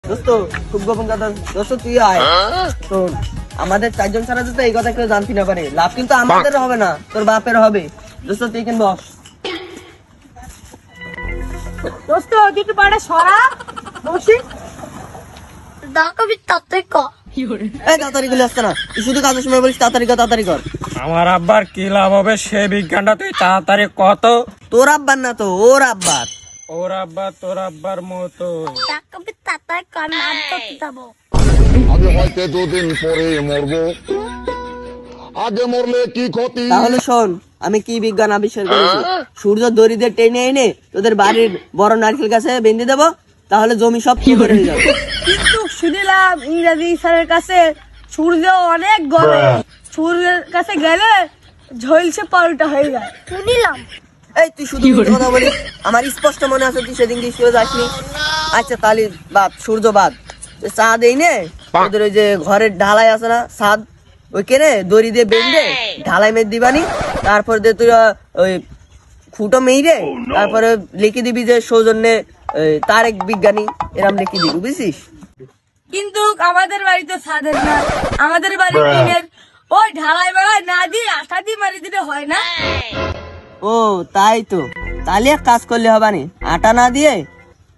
দোস্ত খুব গোপন কথা দোস্ত, তুই আয়। তো আমাদের চারজন ছাড়া তো এই কথা কেউ জানতে না পারে। লাভ কিন্তু আমাদের হবে না, তোর বাপের হবে। দোস্ত তুই এখানে বস। দোস্ত একটু পাড়া সরা বসি তাড়াতাড়ি গুলি আসছে না, তুই শুধু কাজের সময় বলিস তাড়াতাড়ি কর তাড়াতাড়ি কর। আমার আব্বার কি লাভ হবে সে বিজ্ঞানটা তুই তাড়াতাড়ি কত। তোর আব্বার না তো ওর আব্বার। ওর আব্বা তোর আব্বার মতো। আগে হয়তো দুদিন পরে মরবো, আগে মরলে কি ক্ষতি। তাহলে শোন, আমি কি বিজ্ঞান আবিষ্কার করেছি। সূর্য দড়ি দিয়ে টেনে এনে তোদের বাড়ির বড় নারকেল গাছে বেঁধে দেবো, তাহলে জমি সব কি করে হয়ে যাবে। কিন্তু শুনিলাম ইংরেজি স্যারের কাছে সূর্য অনেক গরম, সূর্যের কাছে গেলে ঝলসে পাল্টা হয়ে যায় শুনিলাম। এই তুই শুধু মিথ্যে কথা বলিস, আমার স্পষ্ট মনে আছে তুই সেদিন স্কুলে যাসনি। আচ্ছা তাহলে বাদ, সূর্য বাদ। চাঁদ এই নে, তোদের ওই যে ঘরের ঢালাই আছে না ছাদ, ওই কেনে দড়ি দিয়ে বেঁধে ঢালাই মেরে দিবানি। তারপর দিয়ে তুই ওই ফুটো মেরে তারপরে লিখে দিবি যে সৌজন্যে তারেক বিজ্ঞানী, এরম লিখে দিবি, বুঝছিস? কিন্তু আমাদের বাড়ি তো ছাদের না, আমাদের বাড়ি টিনের। ওই ঢালাই বেড়াই না দিয়ে আঠা দিয়ে মারি দিলে হয় না? ও তাই তো, তাহলে এক কাজ করলে হবানি, আটা না দিয়ে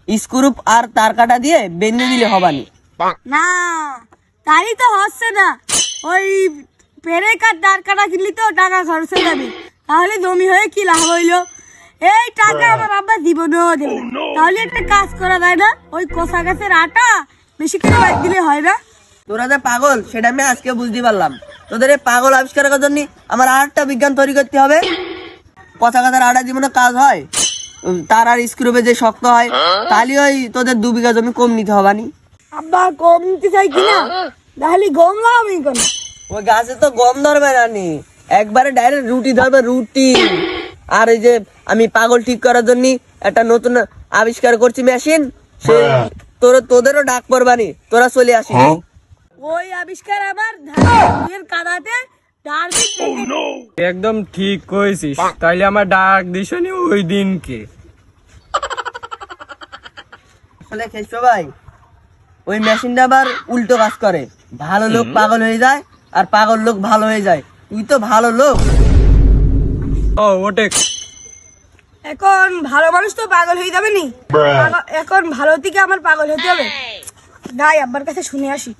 স্ক্রুপ আর তার কাটা দিয়ে বেঁধে দিলে হবানি। না তাই তো হচ্ছে না, ওই পেরেক আর দাঁড় কাটা কিনলি তো টাকা খরচ হয়ে যাবে, তাহলে জমি হয়ে কি লাভ হইলো? এই টাকা আমার আব্বা জীবনেও দেবে না। তাহলে একটা কাজ করা যায় না, ওই কোষা গাছের আটা বেশি করে বাদ দিলে হয় না? তোরা যে পাগল সেটা আমি আজকে বুঝতে পারলাম। তোদের এই পাগল আবিষ্কার করার জন্য আমার আর একটা বিজ্ঞান তৈরি করতে হবে। পচা গাছের আটা জীবনে কাজ হয়, তার আর স্ক্রুপে যে শক্ত হয়, তাহলে ওই তোদের 2 বিঘা জমি কম নিতে হবানি। আব্বা কম নিতে চাই কিনা, তাহলে গম লাগাবি কেন? ওই গাছে তো গম ধরবে না নি, একবারে ডাইরেক্ট রুটি ধরবে, রুটি। আর এই যে আমি পাগল ঠিক করার জন্য একটা নতুন আবিষ্কার করছি মেশিন, সে তোদেরও ডাক পড়বানি, তোরা চলে আসিস। ওই আবিষ্কার আমার ধানের কাদাতে একদম ঠিক কইছিস, তাইলে আমার ডাক দিশনি ওই দিনকে। আসলে খেসো ভাই, ওই মেশিনটা আবার উল্টো কাজ করে, ভালো লোক পাগল হয়ে যায় আর পাগল লোক ভালো হয়ে যায়। তুই তো ভালো লোক। ও ওটে এখন ভালো মানুষ তো পাগল হয়ে যাবে নি, এখন ভালো থেকে আমার পাগল হতে হবে। যাই আব্বার কাছে শুনে আসি।